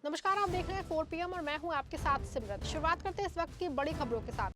नमस्कार, आप देख रहे हैं 4 PM और मैं हूं आपके साथ सिमरन। शुरुआत करते हैं इस वक्त की बड़ी खबरों के साथ।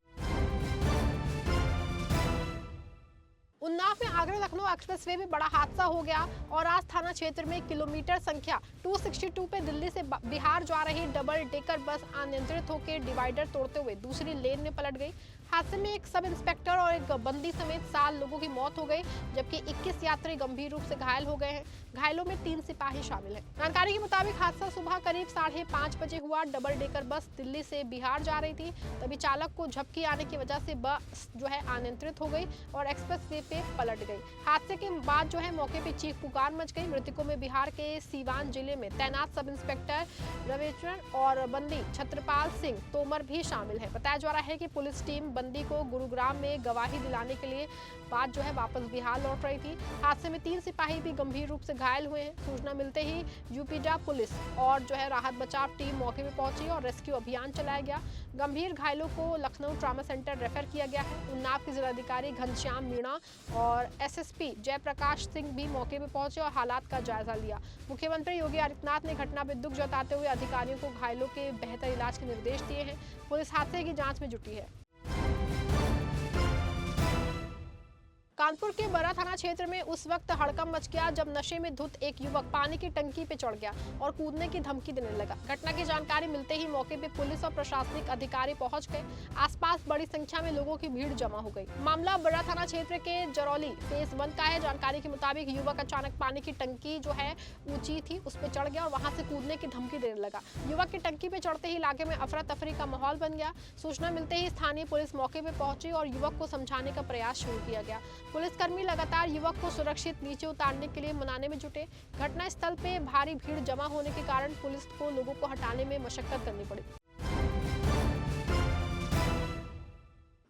उन्नाव में आगरा लखनऊ एक्सप्रेसवे में बड़ा हादसा हो गया और आज थाना क्षेत्र में किलोमीटर संख्या 262 पे दिल्ली से बिहार जा रही डबल डेकर बस अनियंत्रित होकर डिवाइडर तोड़ते हुए दूसरी लेन में पलट गई। हादसे में एक सब इंस्पेक्टर और एक बंदी समेत 7 लोगों की मौत हो गई, जबकि 21 यात्री गंभीर रूप से घायल हो गए हैं। घायलों में 3 सिपाही शामिल हैं। जानकारी के मुताबिक हादसा सुबह करीब 5:30 बजे हुआ। डबल डेकर बस दिल्ली से बिहार जा रही थी, तभी चालक को झपकी आने की वजह से बस अनियंत्रित हो गई और एक्सप्रेसवे पे पलट गई। हादसे के बाद मौके पे चीख पुकार मच गई। मृतकों में बिहार के सीवान जिले में तैनात सब इंस्पेक्टर रविचरण और बंदी छत्रपाल सिंह तोमर भी शामिल है। बताया जा रहा है कि पुलिस टीम बंदी को गुरुग्राम में गवाही दिलाने के लिए बाद वापस बिहार लौट रही थी। हादसे में 3 सिपाही भी गंभीर रूप से घायल हुए हैं। सूचना मिलते ही यूपीडा पुलिस और राहत बचाव टीम मौके पे पहुंची और रेस्क्यू अभियान चलाया गया। गंभीर घायलों को लखनऊ ट्रॉमा सेंटर रेफर किया गया है। उन्नाव के जिलाधिकारी घनश्याम मीणा और एसएसपी जयप्रकाश सिंह भी मौके पर पहुंचे और हालात का जायजा लिया। मुख्यमंत्री योगी आदित्यनाथ ने घटना पर दुख जताते हुए अधिकारियों को घायलों के बेहतर इलाज के निर्देश दिए हैं। पुलिस हादसे की जांच में जुटी है। कानपुर के बरा थाना क्षेत्र में उस वक्त हड़कंप मच गया जब नशे में धुत एक युवक पानी की टंकी पे चढ़ गया और कूदने की धमकी देने लगा। घटना की जानकारी मिलते ही मौके पे पुलिस और प्रशासनिक अधिकारी पहुंच गए। आसपास बड़ी संख्या में लोगों की भीड़ जमा हो गई। मामला बरा थाना क्षेत्र के जरौली फेज 1 का है। जानकारी के मुताबिक युवक अचानक पानी की टंकी ऊंची थी, उस पर चढ़ गया और वहां से कूदने की धमकी देने लगा। युवक की टंकी पे चढ़ते ही इलाके में अफरा तफरी का माहौल बन गया। सूचना मिलते ही स्थानीय पुलिस मौके पे पहुंची और युवक को समझाने का प्रयास शुरू किया गया। पुलिसकर्मी लगातार युवक को सुरक्षित नीचे उतारने के लिए मनाने में जुटे। घटना स्थल पे भारी भीड़ जमा होने के कारण पुलिस को लोगों को हटाने में मशक्कत करनी पड़ी।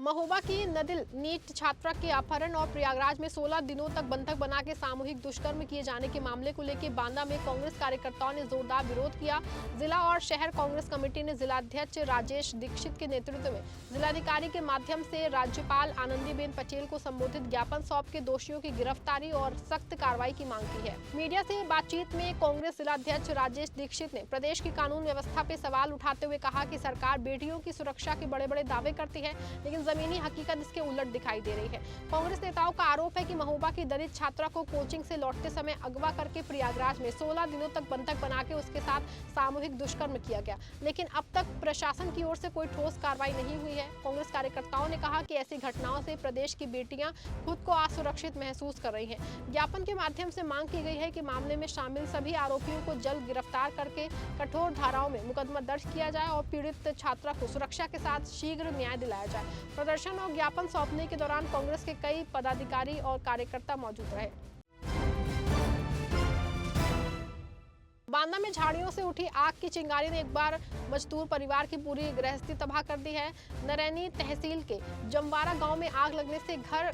महोबा की नदिल नीट छात्रा के अपहरण और प्रयागराज में 16 दिनों तक बंधक बना के सामूहिक दुष्कर्म किए जाने के मामले को लेकर बांदा में कांग्रेस कार्यकर्ताओं ने जोरदार विरोध किया। जिला और शहर कांग्रेस कमेटी ने जिलाध्यक्ष राजेश दीक्षित के नेतृत्व में जिलाधिकारी के माध्यम से राज्यपाल आनंदीबेन पटेल को संबोधित ज्ञापन सौंप के दोषियों की गिरफ्तारी और सख्त कार्रवाई की मांग की है। मीडिया से बातचीत में कांग्रेस जिलाध्यक्ष राजेश दीक्षित ने प्रदेश की कानून व्यवस्था पे सवाल उठाते हुए कहा कि सरकार बेटियों की सुरक्षा के बड़े बड़े दावे करती है, लेकिन जमीनी हकीकत इसके उलट दिखाई दे रही है। कांग्रेस नेताओं का आरोप है कि महोबा की दलित छात्रा को कोचिंग से लौटते समय अगवा करके प्रयागराज में 16 दिनों तक बंधक बना के उसके साथ सामूहिक दुष्कर्म किया गया, लेकिन अब तक प्रशासन की ओर से कोई ठोस कार्रवाई नहीं हुई है। कांग्रेस कार्यकर्ताओं ने कहा कि ऐसी घटनाओं से प्रदेश की बेटियां खुद को असुरक्षित महसूस कर रही हैं। ज्ञापन के माध्यम से मांग की गई है कि मामले में शामिल सभी आरोपियों को जल्द गिरफ्तार करके कठोर धाराओं में मुकदमा दर्ज किया जाए और पीड़ित छात्रा को सुरक्षा के साथ शीघ्र न्याय दिलाया जाए। प्रदर्शन और ज्ञापन सौंपने के दौरान कांग्रेस के कई पदाधिकारी और कार्यकर्ता मौजूद रहे। बांदा में झाड़ियों से उठी आग की चिंगारी ने एक बार मजदूर परिवार की पूरी गृहस्थी तबाह कर दी है। नरैनी तहसील के जमवारा गांव में आग लगने से घर,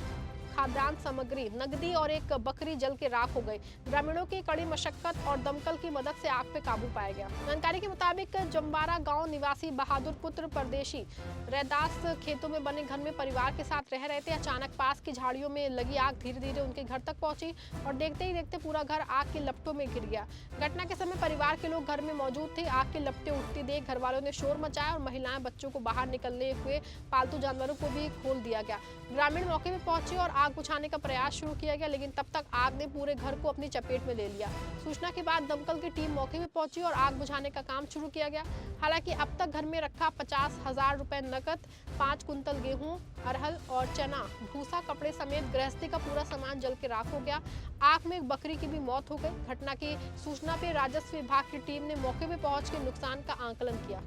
खाद्यान्न सामग्री, नकदी और एक बकरी जल के राख हो गई। ग्रामीणों की कड़ी मशक्कत और दमकल की मदद से आग पे काबू पाया गया। जानकारी के मुताबिक जमवारा गांव निवासी बहादुर पुत्र परदेशी रैदास खेतों में बने घर में परिवार के साथ रह रहे थे। अचानक पास की झाड़ियों में लगी आग धीरे धीरे उनके घर तक पहुंची और देखते ही देखते पूरा घर आग की लपटों में घिर गया। घटना के समय परिवार के लोग घर में मौजूद थे। आग की लपटें उठती देख घर वालों ने शोर मचाया और महिलाएं बच्चों को बाहर निकलने हुए पालतू जानवरों को भी खोल दिया गया। ग्रामीण मौके पर पहुंचे और आग बुझाने का प्रयास शुरू किया गया, लेकिन तब तक आग ने पूरे घर को अपनी चपेट में ले लिया। सूचना के बाद दमकल की टीम मौके पर पहुंची और आग बुझाने का काम शुरू किया गया। हालांकि अब तक घर में रखा 50,000 रुपए नकद, 5 कुंतल गेहूं, अरहल और चना, भूसा, कपड़े समेत गृहस्थी का पूरा सामान जल के राख हो गया। आग में एक बकरी की भी मौत हो गई। घटना की सूचना पर राजस्व विभाग की टीम ने मौके पर पहुंच के नुकसान का आंकलन किया।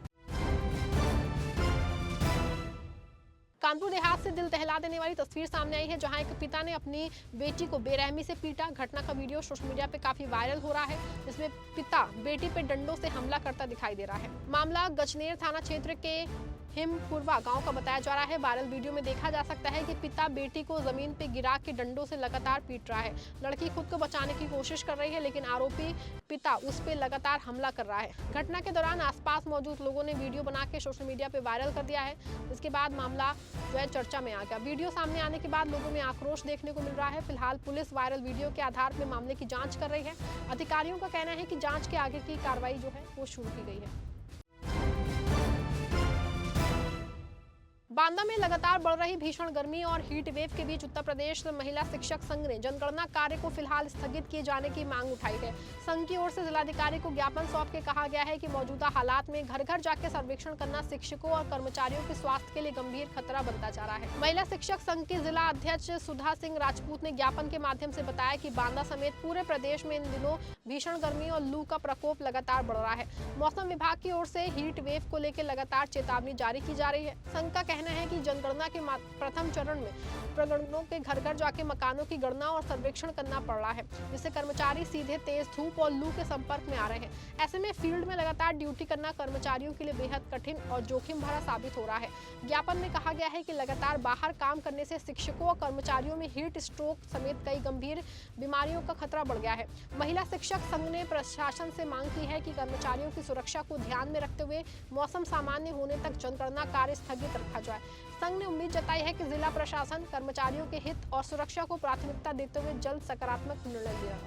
कानपुर देहात से दिल दहला देने वाली तस्वीर सामने आई है, जहां एक पिता ने अपनी बेटी को बेरहमी से पीटा। घटना का वीडियो सोशल मीडिया पे काफी वायरल हो रहा है, जिसमें पिता बेटी पे डंडों से हमला करता दिखाई दे रहा है। मामला गजनेर थाना क्षेत्र के हिमपुरवा गांव का बताया जा रहा है। वायरल वीडियो में देखा जा सकता है कि पिता बेटी को जमीन पर गिरा के डंडों से लगातार पीट रहा है। लड़की खुद को बचाने की कोशिश कर रही है, लेकिन आरोपी पिता उस पर लगातार हमला कर रहा है। घटना के दौरान आसपास मौजूद लोगों ने वीडियो बना के सोशल मीडिया पे वायरल कर दिया है। इसके बाद मामला जो है चर्चा में आ गया। वीडियो सामने आने के बाद लोगों में आक्रोश देखने को मिल रहा है। फिलहाल पुलिस वायरल वीडियो के आधार पर मामले की जाँच कर रही है। अधिकारियों का कहना है कि जाँच के आगे की कार्रवाई जो है वो शुरू की गई है। बांदा में लगातार बढ़ रही भीषण गर्मी और हीट वेव के बीच उत्तर प्रदेश महिला शिक्षक संघ ने जनगणना कार्य को फिलहाल स्थगित किए जाने की मांग उठाई है। संघ की ओर से जिलाधिकारी को ज्ञापन सौंप के कहा गया है कि मौजूदा हालात में घर घर जाकर सर्वेक्षण करना शिक्षकों और कर्मचारियों के स्वास्थ्य के लिए गंभीर खतरा बनता जा रहा है। महिला शिक्षक संघ की जिला अध्यक्ष सुधा सिंह राजपूत ने ज्ञापन के माध्यम से बताया कि बांदा समेत पूरे प्रदेश में इन दिनों भीषण गर्मी और लू का प्रकोप लगातार बढ़ रहा है। मौसम विभाग की ओर से हीट वेव को लेकर लगातार चेतावनी जारी की जा रही है। संघ का कहना है कि जनगणना के प्रथम चरण में प्रगणकों के घर घर जाके मकानों की गणना और सर्वेक्षण करना पड़ रहा है, जिससे कर्मचारी सीधे तेज धूप और लू के संपर्क में आ रहे हैं। ऐसे में फील्ड में लगातार ड्यूटी करना कर्मचारियों के लिए बेहद कठिन और जोखिम भरा साबित हो रहा है। ज्ञापन में कहा गया है कि लगातार बाहर काम करने से शिक्षकों और कर्मचारियों में हीट स्ट्रोक समेत कई गंभीर बीमारियों का खतरा बढ़ गया है। महिला शिक्षक संघ ने प्रशासन से मांग की है कि कर्मचारियों की सुरक्षा को ध्यान में रखते हुए मौसम सामान्य होने तक जनगणना कार्य स्थगित रखा जाए। संघ ने उम्मीद जताई है कि जिला प्रशासन कर्मचारियों के हित और सुरक्षा को प्राथमिकता देते हुए जल्द सकारात्मक निर्णय लेगा।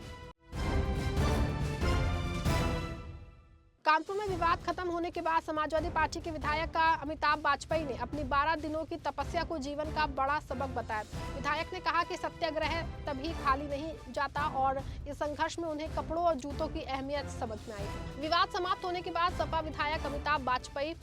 कानपुर में विवाद खत्म होने के बाद समाजवादी पार्टी के विधायक अमिताभ वाजपेयी ने अपनी 12 दिनों की तपस्या को जीवन का बड़ा सबक बताया। विधायक ने कहा कि सत्याग्रह तभी खाली नहीं जाता और इस संघर्ष में उन्हें कपड़ों और जूतों की अहमियत समझ में आई। विवाद समाप्त होने के बाद सपा विधायक अमिताभ वाजपेयी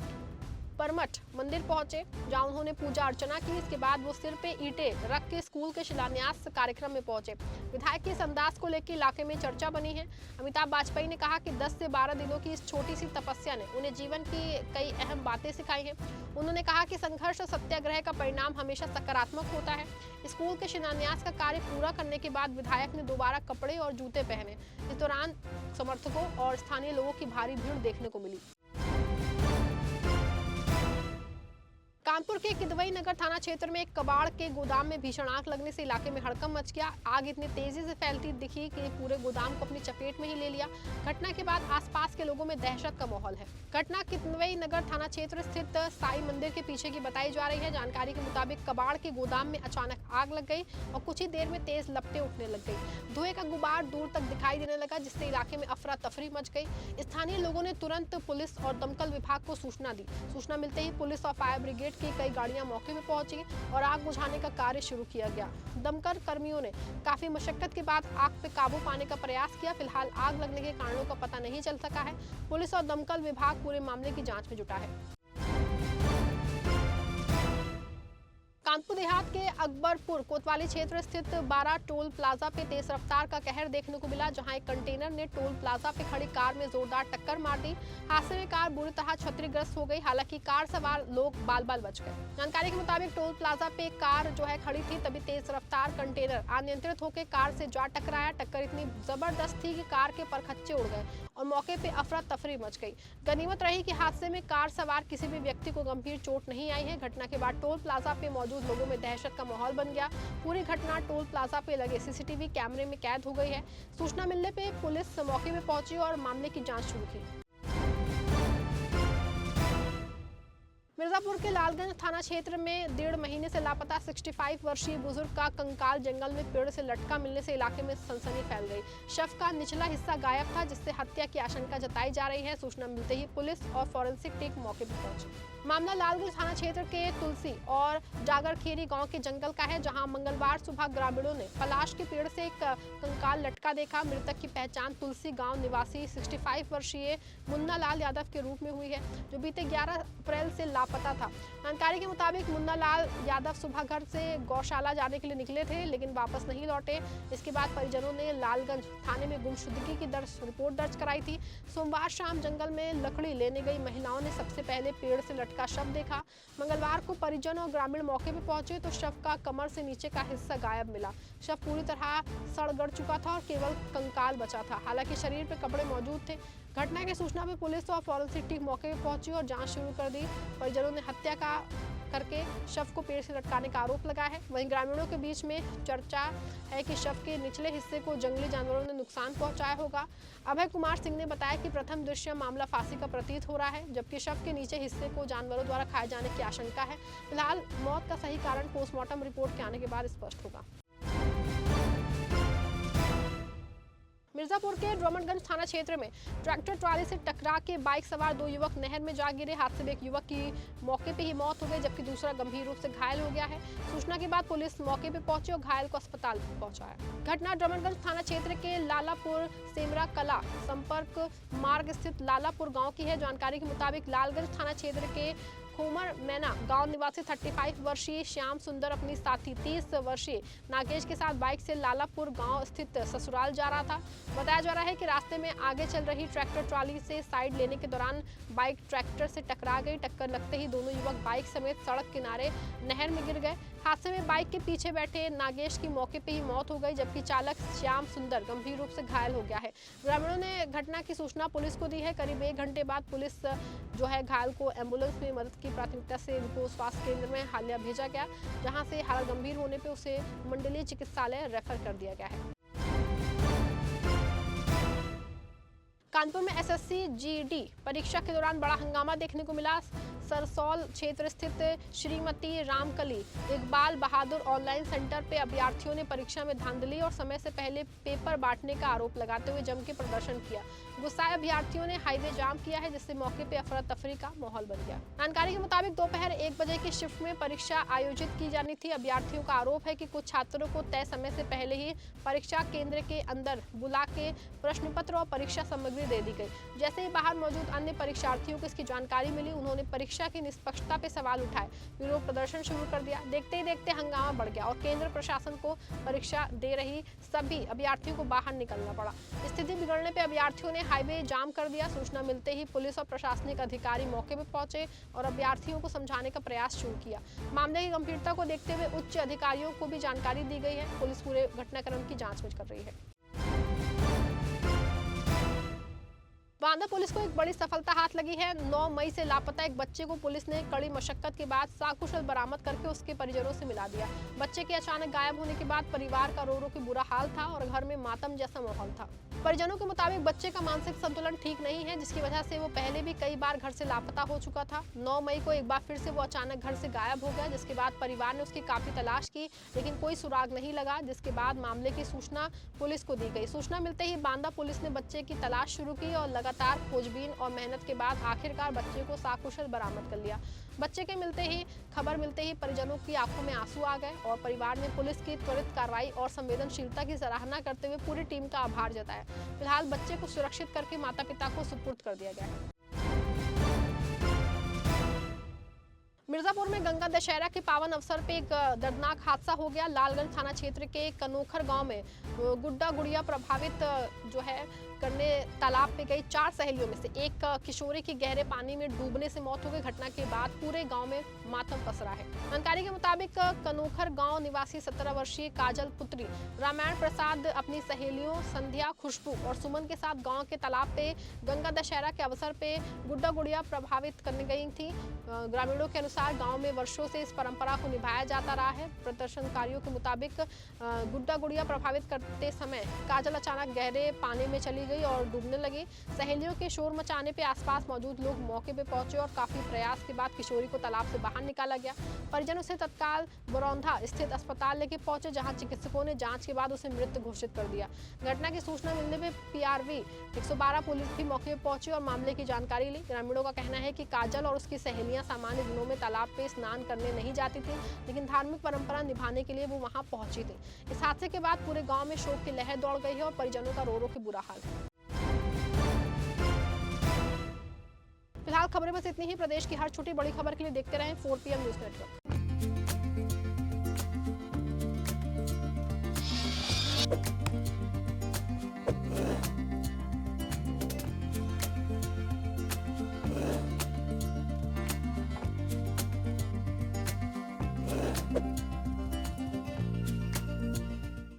परमठ मंदिर पहुंचे, जहां उन्होंने पूजा अर्चना की। इसके बाद वो सिर पे ईंटें रख के स्कूल के शिलान्यास कार्यक्रम में पहुंचे। विधायक के इस अंदाज को लेकर इलाके में चर्चा बनी है। अमिताभ वाजपेयी ने कहा कि 10 से 12 दिनों की इस छोटी सी तपस्या ने उन्हें जीवन की कई अहम बातें सिखाई हैं। उन्होंने कहा कि संघर्ष और सत्याग्रह का परिणाम हमेशा सकारात्मक होता है। स्कूल के शिलान्यास का कार्य पूरा करने के बाद विधायक ने दोबारा कपड़े और जूते पहने। इस दौरान समर्थकों और स्थानीय लोगों की भारी भीड़ देखने को मिली। कानपुर के किदवई नगर थाना क्षेत्र में एक कबाड़ के गोदाम में भीषण आग लगने से इलाके में हड़कंप मच गया। आग इतनी तेजी से फैलती दिखी कि पूरे गोदाम को अपनी चपेट में ही ले लिया। घटना के बाद आसपास के लोगों में दहशत का माहौल है। घटना किदवई नगर थाना क्षेत्र स्थित साई मंदिर के पीछे की बताई जा रही है। जानकारी के मुताबिक कबाड़ के गोदाम में अचानक आग लग गई और कुछ ही देर में तेज लपटें उठने लग गई। धुएं का गुबार दूर तक दिखाई देने लगा, जिससे इलाके में अफरा तफरी मच गई। स्थानीय लोगों ने तुरंत पुलिस और दमकल विभाग को सूचना दी। सूचना मिलते ही पुलिस और फायर ब्रिगेड की कई गाड़ियां मौके पर पहुंची और आग बुझाने का कार्य शुरू किया गया। दमकल कर्मियों ने काफी मशक्कत के बाद आग पे काबू पाने का प्रयास किया। फिलहाल आग लगने के कारणों का पता नहीं चल सका है। पुलिस और दमकल विभाग पूरे मामले की जांच में जुटा है। कानपुर देहात के अकबरपुर कोतवाली क्षेत्र स्थित 12 टोल प्लाजा पे तेज रफ्तार का कहर देखने को मिला, जहां एक कंटेनर ने टोल प्लाजा पे खड़ी कार में जोरदार टक्कर मार दी। हादसे में कार बुरी तरह क्षतिग्रस्त हो गई। हालांकि कार सवार लोग बाल बाल बच गए। जानकारी के मुताबिक टोल प्लाजा पे कार जो है खड़ी थी, तभी तेज रफ्तार कंटेनर अनियंत्रित होकर कार से जा टकराया। टक्कर इतनी जबरदस्त थी कि कार के परखच्चे उड़ गए और मौके पे अफरा तफरी मच गई। गनीमत रही कि हादसे में कार सवार किसी भी व्यक्ति को गंभीर चोट नहीं आई है। घटना के बाद टोल प्लाजा पे मौजूद लोगों में दहशत का माहौल बन गया। पूरी घटना टोल प्लाजा पे लगे सीसीटीवी कैमरे में कैद हो गई है। सूचना मिलने पे पुलिस मौके पे पहुंची और मामले की जांच शुरू की। मिर्जापुर के लालगंज थाना क्षेत्र में 1.5 महीने से लापता 65 वर्षीय बुजुर्ग का कंकाल जंगल में पेड़ से लटका मिलने से इलाके में सनसनी फैल गई। शव का निचला हिस्सा गायब था, जिससे हत्या की आशंका जताई जा रही है। सूचना मिलते ही पुलिस और फॉरेंसिक टीम मौके पर पहुंची। मामला लालगंज थाना क्षेत्र के तुलसी और जागरखेरी गांव के जंगल का है, जहां मंगलवार सुबह ग्रामीणों ने पलाश के पेड़ से एक कंकाल लटका देखा। मृतक की पहचान तुलसी गांव निवासी 65 वर्षीय मुन्ना लाल यादव के रूप में हुई है, जो बीते 11 अप्रैल से लापता था। जानकारी के मुताबिक मुन्ना लाल यादव सुबह घर से गौशाला जाने के लिए निकले थे, लेकिन वापस नहीं लौटे। इसके बाद परिजनों ने लालगंज थाने में गुमशुदगी की रिपोर्ट दर्ज कराई थी। सोमवार शाम जंगल में लकड़ी लेने गई महिलाओं ने सबसे पहले पेड़ से लटका शव देखा। मंगलवार को परिजन और ग्रामीण मौके पर पहुंचे तो शव का कमर से नीचे का हिस्सा गायब मिला। शव पूरी तरह सड़ गड़ चुका था और केवल कंकाल बचा था। हालांकि शरीर पर कपड़े मौजूद थे। घटना की सूचना पर पुलिस और फॉरेंसिक टीम मौके पर पहुंची और जांच शुरू कर दी। परिजनों ने हत्या करके शव को पेड़ से लटकाने का आरोप लगाया है। वहीं ग्रामीणों के बीच में चर्चा है कि शव के निचले हिस्से को जंगली जानवरों ने नुकसान पहुंचाया होगा। अभय कुमार सिंह ने बताया कि प्रथम दृश्य मामला फांसी का प्रतीत हो रहा है, जबकि शव के नीचे हिस्से को जानवरों द्वारा खाए जाने की आशंका है। फिलहाल मौत का सही कारण पोस्टमार्टम रिपोर्ट के आने के बाद स्पष्ट होगा। मिर्जापुर के ड्रमनगंज थाना क्षेत्र में ट्रैक्टर ट्राली से टकरा के बाइक सवार 2 युवक नहर में जा गिरे। हादसे में एक युवक की मौके पे ही मौत हो गई, जबकि दूसरा गंभीर रूप से घायल हो गया है। सूचना के बाद पुलिस मौके पे पहुंची और घायल को अस्पताल पहुंचाया। घटना ड्रमनगंज थाना क्षेत्र के लालापुर सेमरा कला संपर्क मार्ग स्थित लालापुर गाँव की है। जानकारी के मुताबिक लालगंज थाना क्षेत्र के खोमर मैना गांव निवासी 35 वर्षीय श्याम सुंदर अपनी साथी 30 वर्षीय नागेश के साथ बाइक से लालापुर गांव स्थित ससुराल जा रहा था। बताया जा रहा है कि रास्ते में आगे चल रही ट्रैक्टर ट्रॉली से साइड लेने के दौरान बाइक ट्रैक्टर से टकरा गई। टक्कर लगते ही दोनों युवक बाइक समेत सड़क किनारे नहर में गिर गए। हादसे में बाइक के पीछे बैठे नागेश की मौके पे ही मौत हो गई, जबकि चालक श्याम सुंदर गंभीर रूप से घायल हो गया है। ग्रामीणों ने घटना की सूचना पुलिस को दी है। करीब 1 घंटे बाद पुलिस जो है घायल को एम्बुलेंस में मदद की प्राथमिकता से उनको स्वास्थ्य केंद्र में हालिया भेजा गया, जहां से हालत गंभीर होने पे उसे मंडलीय चिकित्सालय रेफर कर दिया गया है। कानपुर में एसएससी जीडी परीक्षा के दौरान बड़ा हंगामा देखने को मिला। सरसौल क्षेत्र स्थित श्रीमती रामकली इकबाल बहादुर ऑनलाइन सेंटर पे अभ्यर्थियों ने परीक्षा में धांधली और समय से पहले पेपर बांटने का आरोप लगाते हुए जम के प्रदर्शन किया। गुस्साए अभ्यर्थियों ने हाईवे जाम किया है, जिससे मौके पे अफरा तफरी का माहौल बन गया। जानकारी के मुताबिक दोपहर 1 बजे की शिफ्ट में परीक्षा आयोजित की जानी थी। अभ्यर्थियों का आरोप है कि कुछ छात्रों को तय समय से पहले ही परीक्षा केंद्र के अंदर बुला के प्रश्न पत्र और परीक्षा सामग्री दे दी गई। जैसे ही बाहर मौजूद अन्य परीक्षार्थियों को इसकी जानकारी मिली, उन्होंने परीक्षा की निष्पक्षता पे सवाल उठाए, विरोध प्रदर्शन शुरू कर दिया। देखते ही देखते हंगामा बढ़ गया और केंद्र प्रशासन को परीक्षा दे रही सभी अभ्यर्थियों को बाहर निकलना पड़ा। स्थिति बिगड़ने पे अभ्यर्थियों ने हाईवे जाम कर दिया। सूचना मिलते ही पुलिस और प्रशासनिक अधिकारी मौके पर पहुंचे और अभ्यर्थियों को समझाने का प्रयास शुरू किया। मामले की गंभीरता को देखते हुए उच्च अधिकारियों को भी जानकारी दी गई है। पुलिस पूरे घटनाक्रम की जांच कर रही है। बांदा पुलिस को एक बड़ी सफलता हाथ लगी है। 9 मई से लापता एक बच्चे को पुलिस ने कड़ी मशक्कत के बाद सकुशल बरामद करके उसके परिजनों से मिला दिया। बच्चे के अचानक गायब होने के बाद परिवार का रो रो के बुरा हाल था और घर में मातम जैसा माहौल था। परिजनों के मुताबिक बच्चे का मानसिक संतुलन ठीक नहीं है, जिसकी वजह से वो पहले भी कई बार घर से लापता हो चुका था। 9 मई को एक बार फिर से वो अचानक घर से गायब हो गया, जिसके बाद परिवार ने उसकी काफी तलाश की, लेकिन कोई सुराग नहीं लगा। जिसके बाद मामले की सूचना पुलिस को दी गई। सूचना मिलते ही बांदा पुलिस ने बच्चे की तलाश शुरू की और लगातार खोजबीन और मेहनत के बाद आखिरकार बच्चे को सकुशल बरामद कर लिया। बच्चे के खबर मिलते ही परिजनों की आंखों में आंसू आ गए और परिवार ने पुलिस की त्वरित कार्रवाई और संवेदनशीलता की सराहना करते हुए पूरी टीम का आभार जताया। फिलहाल बच्चे को सुरक्षित करके माता पिता को सुपुर्द कर दिया गया है। मिर्जापुर में गंगा दशहरा के पावन अवसर पे एक दर्दनाक हादसा हो गया। लालगंज थाना क्षेत्र के कनोखर गांव में गुड्डा गुड़िया प्रभावित जो है करने तालाब पे गई 4 सहेलियों में से एक किशोरी की गहरे पानी में डूबने से मौत हो गई। घटना के बाद पूरे गांव में मातम पसरा है। जानकारी के मुताबिक कनोखर गांव निवासी 17 वर्षीय काजल पुत्री रामायण प्रसाद अपनी सहेलियों संध्या, खुशबू और सुमन के साथ गांव के तालाब पे गंगा दशहरा के अवसर पे गुड्डा गुड़िया प्रभावित करने गई थी। ग्रामीणों के अनुसार गाँव में वर्षों से इस परंपरा को निभाया जाता रहा है। प्रदर्शनकारियों के मुताबिक गुड्डा गुड़िया प्रभावित करते समय काजल अचानक गहरे पानी में चली गई और डूबने लगी। सहेलियों के शोर मचाने पे आसपास मौजूद लोग मौके पे पहुंचे और काफी प्रयास के बाद किशोरी को तालाब से बाहर निकाला गया। परिजन उसे तत्काल बरौंधा स्थित अस्पताल लेके पहुंचे, जहां चिकित्सकों ने जांच के बाद उसे मृत घोषित कर दिया। घटना की सूचना मिलने पे PRV 112 पुलिस भी मौके पे पहुंची और मामले की जानकारी ली। ग्रामीणों का कहना है कि काजल और उसकी सहेलियां सामान्य दिनों में तालाब पे स्नान करने नहीं जाती थी, लेकिन धार्मिक परंपरा निभाने के लिए वो वहां पहुंची थी। इस हादसे के बाद पूरे गाँव में शोक की लहर दौड़ गई है और परिजनों का रो रो के बुरा हाल है। फिलहाल खबरें बस इतनी ही। प्रदेश की हर छोटी बड़ी खबर के लिए देखते रहें 4 PM न्यूज़ नेटवर्क।